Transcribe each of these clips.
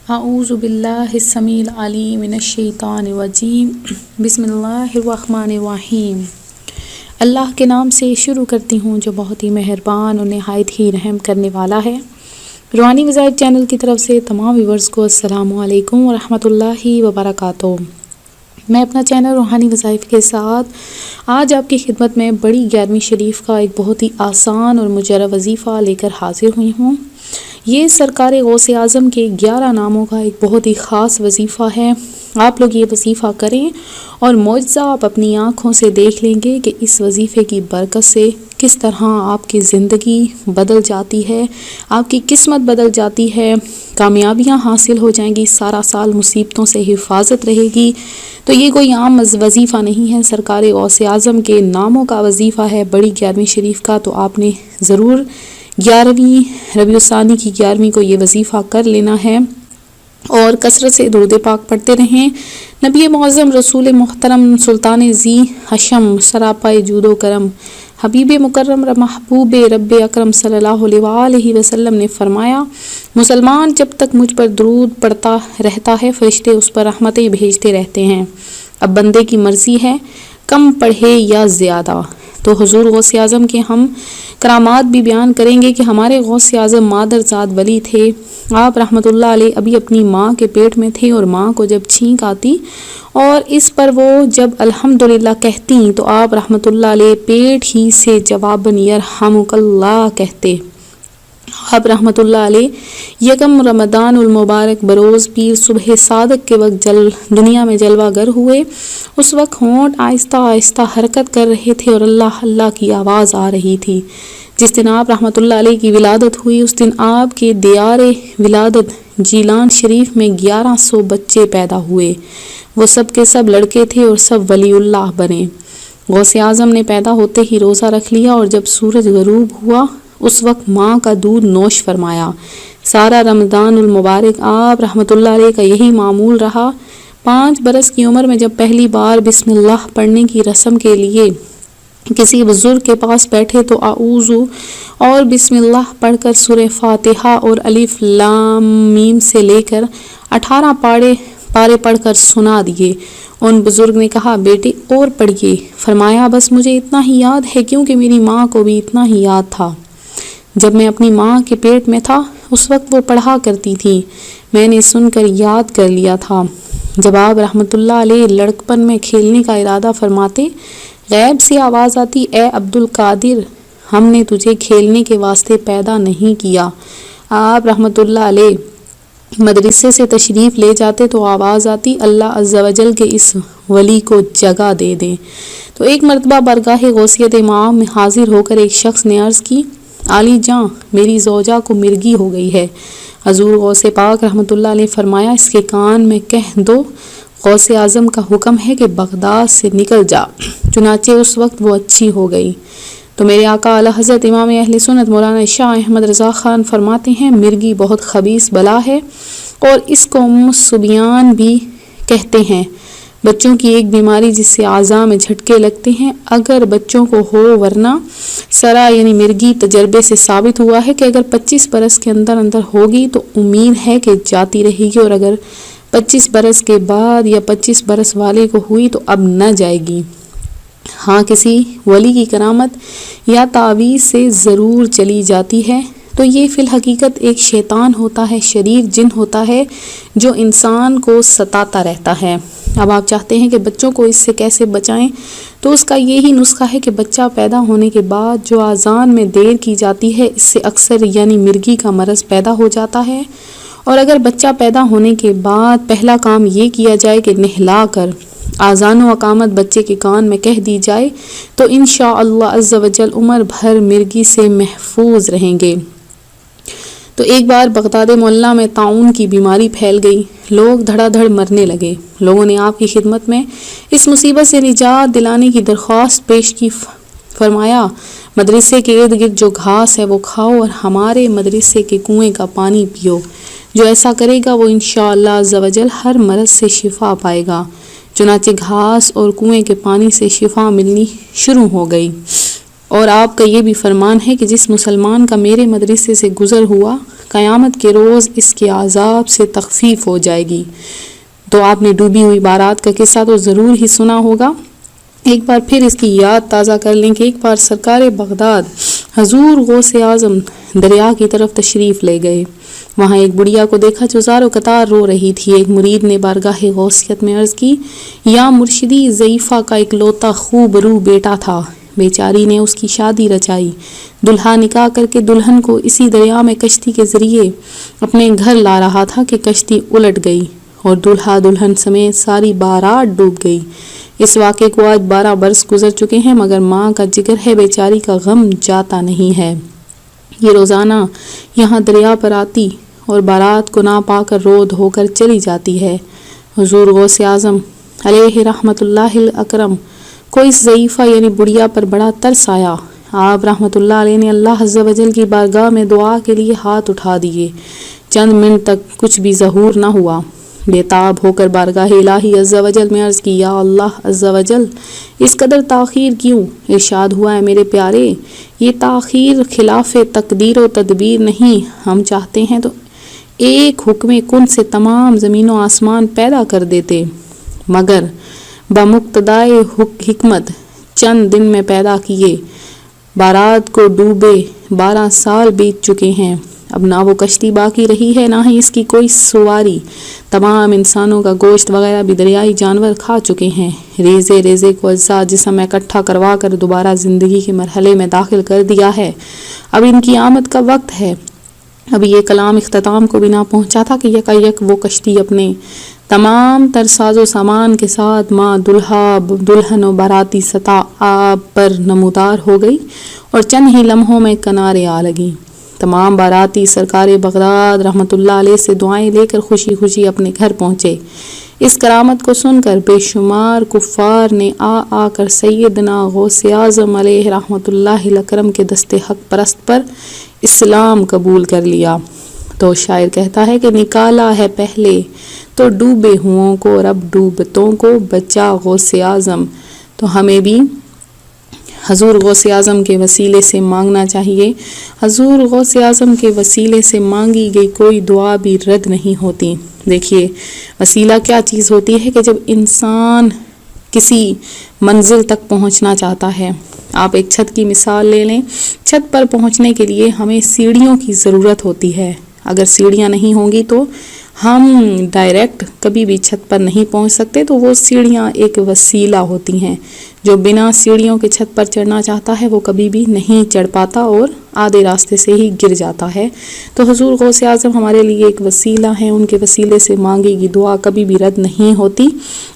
اعوذ باللہ السمیع العلیم من الشیطان الرجیم بسم اللہ الرحمن الرحیم۔ اللہ کے نام سے شروع کرتی ہوں جو بہت ہی مہربان اور نہایت ہی رحم کرنے والا ہے۔ روحانی وظائف چینل کی طرف سے تمام ویورز کو السلام علیکم ورحمۃ اللہ وبرکاتہ۔ میں اپنا چینل روحانی وظائف کے ساتھ آج آپ کی خدمت میں بڑی 11ویں شریف کا ایک بہت ہی آسان اور مجرب وظیفہ لے کر حاضر ہوئی ہوں۔ یہ سرکار غوث اعظم کے 11 ناموں کا ایک بہت ہی خاص وظیفہ ہے۔ آپ لوگ یہ وظیفہ کریں اور معجزہ آپ اپنی آنکھوں سے دیکھ لیں گے کہ اس وظیفے کی برکت سے کس طرح آپ کی زندگی بدل جاتی ہے، آپ کی قسمت بدل جاتی ہے، کامیابیاں حاصل ہو جائیں گی، سارا سال مصیبتوں سے حفاظت رہے گی۔ تو یہ کوئی عام وظیفہ نہیں ہے، سرکار غوث اعظم کے ناموں کا وظیفہ ہے بڑی 11ویں شریف کا۔ تو آپ نے ضرور 11ویں ربیع الثانی کی 11ویں کو یہ وظیفہ کر لینا ہے اور کثرت سے درود پاک پڑھتے رہیں۔ نبی معظم رسول محترم سلطان ذی حشم سراپائے جود و کرم حبیب مکرم محبوب رب اکرم صلی اللہ علیہ وآلہ وسلم نے فرمایا، مسلمان جب تک مجھ پر درود پڑھتا رہتا ہے فرشتے اس پر رحمتیں بھیجتے رہتے ہیں۔ اب بندے کی مرضی ہے کم پڑھے یا زیادہ۔ تو حضور غوث اعظم کے ہم کرامات بھی بیان کریں گے کہ ہمارے غوث اعظم مادرزاد ولی تھے۔ آپ رحمۃ اللہ علیہ ابھی اپنی ماں کے پیٹ میں تھے اور ماں کو جب چھینک آتی اور اس پر وہ جب الحمدللہ کہتی تو آپ رحمۃ اللہ علیہ پیٹ ہی سے جواباً یرحمک اللہ کہتے۔ آپ رحمۃ اللہ علیہ یکم رمضان المبارک بروز پیر صبح صادق کے وقت دنیا میں جلوہ گر ہوئے۔ اس وقت ہونٹ آہستہ آہستہ حرکت کر رہے تھے اور اللہ اللہ کی آواز آ رہی تھی۔ جس دن آپ رحمۃ اللہ علیہ کی ولادت ہوئی اس دن آپ کے دیار ولادت جیلان شریف میں 1100 بچے پیدا ہوئے۔ وہ سب کے سب لڑکے تھے اور سب ولی اللہ بنے۔ غوث اعظم نے پیدا ہوتے ہی روزہ رکھ لیا اور جب سورج غروب ہوا اس وقت ماں کا دودھ نوش فرمایا۔ سارا رمضان المبارک آپ رحمۃ اللہ علیہ کا یہی معمول رہا۔ 5 برس کی عمر میں جب پہلی بار بسم اللہ پڑھنے کی رسم کے لیے کسی بزرگ کے پاس بیٹھے تو اعوذ اور بسم اللہ پڑھ کر سورہ فاتحہ اور الف لام میم سے لے کر 18 پارے پڑھ کر سنا دیے۔ ان بزرگ نے کہا بیٹے اور پڑھیے۔ فرمایا بس مجھے اتنا ہی یاد ہے کیونکہ میری ماں کو بھی اتنا ہی یاد تھا۔ جب میں اپنی ماں کے پیٹ میں تھا اس وقت وہ پڑھا کرتی تھی، میں نے سن کر یاد کر لیا تھا۔ جب آپ رحمۃ اللہ علیہ لڑکپن میں کھیلنے کا ارادہ فرماتے غیب سے آواز آتی، اے عبد القادر ہم نے تجھے کھیلنے کے واسطے پیدا نہیں کیا۔ آپ رحمۃ اللہ علیہ مدرسے سے تشریف لے جاتے تو آواز آتی، اللہ عز و جل کے اس ولی کو جگہ دے دیں۔ تو ایک مرتبہ برگاہ غوثیت امام میں حاضر ہو کر ایک شخص نے عرض کی، علی جاں میری زوجہ کو مرگی ہو گئی ہے۔ حضور غوث پاک رحمۃ اللہ علیہ فرمایا اس کے کان میں کہہ دو غوث اعظم کا حکم ہے کہ بغداد سے نکل جا۔ چنانچہ اس وقت وہ اچھی ہو گئی۔ تو میرے آقا اعلیٰ حضرت امام اہل سنت مولانا شاہ احمد رضا خان فرماتے ہیں مرگی بہت خبیث بلا ہے اور اس کو ام الصبیان بھی کہتے ہیں۔ بچوں کی ایک بیماری جس سے اعضاء میں جھٹکے لگتے ہیں اگر بچوں کو ہو، ورنہ سرا یعنی مرگی تجربے سے ثابت ہوا ہے کہ اگر 25 برس کے اندر ہوگی تو امید ہے کہ جاتی رہے گی، اور اگر 25 برس کے بعد یا 25 برس والے کو ہوئی تو اب نہ جائے گی۔ ہاں کسی ولی کی کرامت یا تعویذ سے ضرور چلی جاتی ہے۔ تو یہ فی الحقیقت ایک شیطان ہوتا ہے، شریر جن ہوتا ہے جو انسان کو ستاتا رہتا ہے۔ اب آپ چاہتے ہیں کہ بچوں کو اس سے کیسے بچائیں، تو اس کا یہی نسخہ ہے کہ بچہ پیدا ہونے کے بعد جو آذان میں دیر کی جاتی ہے اس سے اکثر یعنی مرگی کا مرض پیدا ہو جاتا ہے۔ اور اگر بچہ پیدا ہونے کے بعد پہلا کام یہ کیا جائے کہ نہلا کر آذان و اقامت بچے کے کان میں کہہ دی جائے تو انشاءاللہ عز و جل عمر بھر مرگی سے محفوظ رہیں گے۔ تو ایک بار بغداد معلیٰ میں طاعون کی بیماری پھیل گئی، لوگ دھڑا دھڑ مرنے لگے۔ لوگوں نے آپ کی خدمت میں اس مصیبت سے نجات دلانے کی درخواست پیش کی۔ فرمایا مدرسے کے ارد گرد جو گھاس ہے وہ کھاؤ اور ہمارے مدرسے کے کنویں کا پانی پیو۔ جو ایسا کرے گا وہ انشاءاللہ عز و جل ہر مرض سے شفا پائے گا۔ چنانچہ گھاس اور کنویں کے پانی سے شفا ملنی شروع ہو گئی اور آپ کا یہ بھی فرمان ہے کہ جس مسلمان کا میرے مدرسے سے گزر ہوا قیامت کے روز اس کے عذاب سے تخفیف ہو جائے گی۔ تو آپ نے ڈوبی ہوئی بارات کا قصہ تو ضرور ہی سنا ہوگا، ایک بار پھر اس کی یاد تازہ کر لیں کہ ایک بار سرکار بغداد حضور غوث اعظم دریا کی طرف تشریف لے گئے۔ وہاں ایک بڑھیا کو دیکھا جو زار و قطار رو رہی تھی۔ ایک مرید نے بارگاہ غوثیت میں عرض کی، یا مرشدی، ضعیفہ کا اکلوتا خوب رو بیٹا تھا، بیچاری نے اس کی شادی رچائی، دلہا نکاح کر کے دلہن کو اسی دریا میں کشتی کے ذریعے اپنے گھر لا رہا تھا کہ کشتی الٹ گئی اور دلہا دلہن سمیت ساری بارات ڈوب گئی۔ اس واقعے کو آج 12 برس گزر چکے ہیں، مگر ماں کا جگر ہے، بیچاری کا غم جاتا نہیں ہے۔ یہ روزانہ یہاں دریا پر آتی اور بارات کو نہ پا کر رو دھو کر چلی جاتی ہے۔ حضور غوث اعظم علیہ رحمت اللہ الاکرم کو اس ضعیفہ یعنی بڑھیا پر بڑا ترس آیا۔ آپ رحمت اللہ علیہ نے اللہ عز و جل کی بارگاہ میں دعا کے لیے ہاتھ اٹھا دیے۔ چند منٹ تک کچھ بھی ظہور نہ ہوا۔ بے تاب ہو کر بارگاہ الہی عز و جل میں عرض کی، یا اللہ عز و جل، اس قدر تاخیر کیوں؟ ارشاد ہوا ہے، میرے پیارے، یہ تاخیر خلاف تقدیر و تدبیر نہیں، ہم چاہتے ہیں تو ایک حکم کن سے تمام زمین و آسمان پیدا کر دیتے، مگر بمقتضائے حکمت چند دن میں پیدا کیے۔ بارات کو ڈوبے 12 سال بیت چکے ہیں، اب نہ وہ کشتی باقی رہی ہے نہ ہی اس کی کوئی سواری، تمام انسانوں کا گوشت وغیرہ بھی دریائی جانور کھا چکے ہیں، ریزے ریزے کو اجزاء جسم میں اکٹھا کروا کر دوبارہ زندگی کے مرحلے میں داخل کر دیا ہے، اب ان کی آمد کا وقت ہے۔ ابھی یہ کلام اختتام کو بھی نہ پہنچا تھا کہ یکایک وہ کشتی اپنے تمام تر ساز و سامان کے ساتھ ماں دلہا دلہن و باراتی سطح آب پر نمودار ہو گئی اور چند ہی لمحوں میں کنارے آ لگی۔ تمام باراتی سرکار بغداد رحمت اللہ علیہ سے دعائیں لے کر خوشی خوشی اپنے گھر پہنچے۔ اس کرامت کو سن کر بے شمار کفار نے آ کر سیدنا غوث اعظم علیہ رحمت اللہ الاکرم کے دست حق پرست پر اسلام قبول کر لیا۔ تو شاعر کہتا ہے کہ نکالا ہے پہلے تو ڈوبے ہوں کو، رب ڈوبتوں کو بچا غوث اعظم۔ تو ہمیں بھی حضور غوث اعظم کے وسیلے سے مانگنا چاہیے۔ حضور غوث اعظم کے وسیلے سے مانگی گئی کوئی دعا بھی رد نہیں ہوتی۔ دیکھیے وسیلہ کیا چیز ہوتی ہے کہ جب انسان کسی منزل تک پہنچنا چاہتا ہے، آپ ایک چھت کی مثال لے لیں، چھت پر پہنچنے کے لیے ہمیں سیڑھیوں کی ضرورت ہوتی ہے، اگر سیڑھیاں نہیں ہوں گی تو ہم ڈائریکٹ کبھی بھی چھت پر نہیں پہنچ سکتے، تو وہ سیڑھیاں ایک وسیلہ ہوتی ہیں۔ جو بنا سیڑھیوں کے چھت پر چڑھنا چاہتا ہے وہ کبھی بھی نہیں چڑھ پاتا اور آدھے راستے سے ہی گر جاتا ہے۔ تو حضور غوث اعظم ہمارے لیے ایک وسیلہ ہیں، ان کے وسیلے سے مانگی گئی دعا کبھی بھی رد نہیں ہوتی۔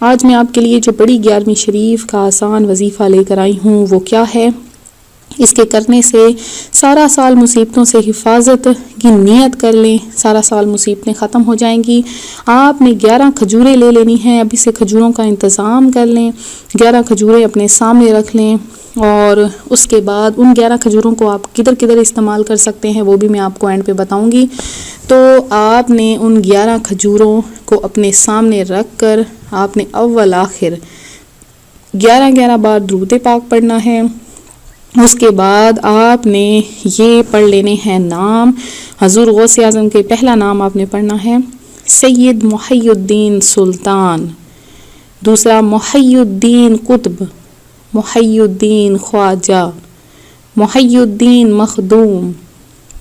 آج میں آپ کے لیے جو بڑی 11ویں شریف کا آسان وظیفہ لے کر آئی ہوں وہ کیا ہے؟ اس کے کرنے سے سارا سال مصیبتوں سے حفاظت کی نیت کر لیں، سارا سال مصیبتیں ختم ہو جائیں گی۔ آپ نے 11 کھجوریں لے لینی ہیں، ابھی سے کھجوروں کا انتظام کر لیں، 11 کھجوریں اپنے سامنے رکھ لیں، اور اس کے بعد ان 11 کھجوروں کو آپ کدھر کدھر استعمال کر سکتے ہیں وہ بھی میں آپ کو اینڈ پہ بتاؤں گی۔ تو آپ نے ان 11 کھجوروں کو اپنے سامنے رکھ کر آپ نے اول آخر 11 بار درود پاک پڑھنا ہے۔ اس کے بعد آپ نے یہ پڑھ لینے ہیں نام حضور غوث اعظم کے۔ پہلا نام آپ نے پڑھنا ہے سید محی الدین سلطان، دوسرا محی الدین قطب، محی الدین خواجہ، محی الدین مخدوم،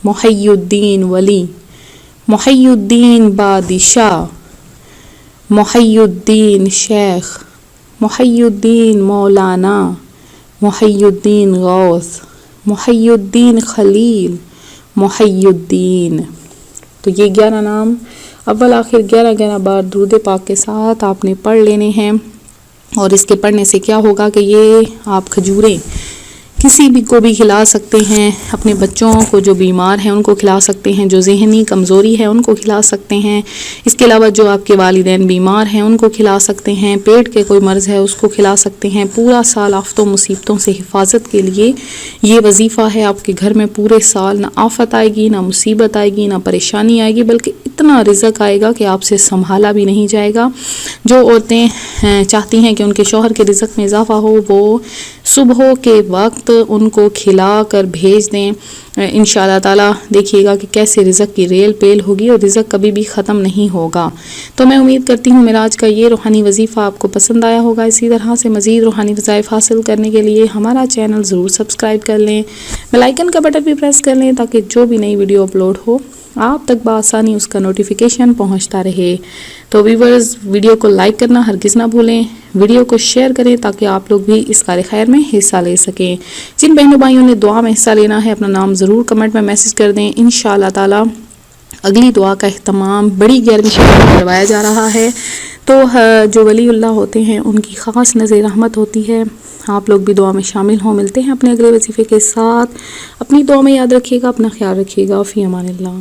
محی الدین ولی، محی الدین بادشاہ، محی الدین شیخ، محی الدین مولانا، محی الدین غوث، محی الدین خلیل، محی الدین۔ تو یہ 11 نام اول آخر 11 بار درود پاک کے ساتھ آپ نے پڑھ لینے ہیں، اور اس کے پڑھنے سے کیا ہوگا کہ یہ آپ کھجوریں کسی بھی کو بھی کھلا سکتے ہیں، اپنے بچوں کو جو بیمار ہیں ان کو کھلا سکتے ہیں، جو ذہنی کمزوری ہے ان کو کھلا سکتے ہیں، اس کے علاوہ جو آپ کے والدین بیمار ہیں ان کو کھلا سکتے ہیں، پیٹ کے کوئی مرض ہے اس کو کھلا سکتے ہیں۔ پورا سال آفتوں مصیبتوں سے حفاظت کے لیے یہ وظیفہ ہے۔ آپ کے گھر میں پورے سال نہ آفت آئے گی، نہ مصیبت آئے گی، نہ پریشانی آئے گی، بلکہ اتنا رزق آئے گا کہ آپ سے سنبھالا بھی نہیں جائے گا۔ جو عورتیں چاہتی ہیں کہ ان کے شوہر کے رزق میں اضافہ ہو، وہ صبح کے وقت ان کو کھلا کر بھیج دیں انشاءاللہ تعالی. دیکھیے گا کہ کیسے رزق کی ریل پیل ہوگی اور رزق کبھی بھی ختم نہیں ہوگا. تو میں امید کرتی ہوں میرا آج کا یہ روحانی وظیفہ آپ کو پسند آیا ہوگا. اسی طرح سے مزید روحانی وظائف حاصل کرنے کے لیے ہمارا چینل ضرور سبسکرائب کر لیں, بیل آئیکن کا بٹن بھی پریس کر لیں تاکہ جو بھی نئی ویڈیو اپلوڈ ہو آپ تک بآسانی اس کا نوٹیفیکیشن پہنچتا رہے. تو ویورز, ویڈیو کو لائک کرنا ہرگز نہ بھولیں, ویڈیو کو شیئر کریں تاکہ آپ لوگ بھی اس کار خیر میں حصہ لے سکیں. جن بہنوں بھائیوں نے دعا میں حصہ لینا ہے اپنا نام ضرور کمنٹ میں میسج کر دیں. انشاءاللہ تعالی اگلی دعا کا اہتمام بڑی گرمی میں کروایا جا رہا ہے. تو جو ولی اللہ ہوتے ہیں ان کی خاص نظر رحمت ہوتی ہے. آپ لوگ بھی دعا میں شامل ہوں. ملتے ہیں اپنے اگلے وظیفے کے ساتھ. اپنی دعا میں یاد رکھیے گا, اپنا خیال رکھیے گا. فی امان اللہ.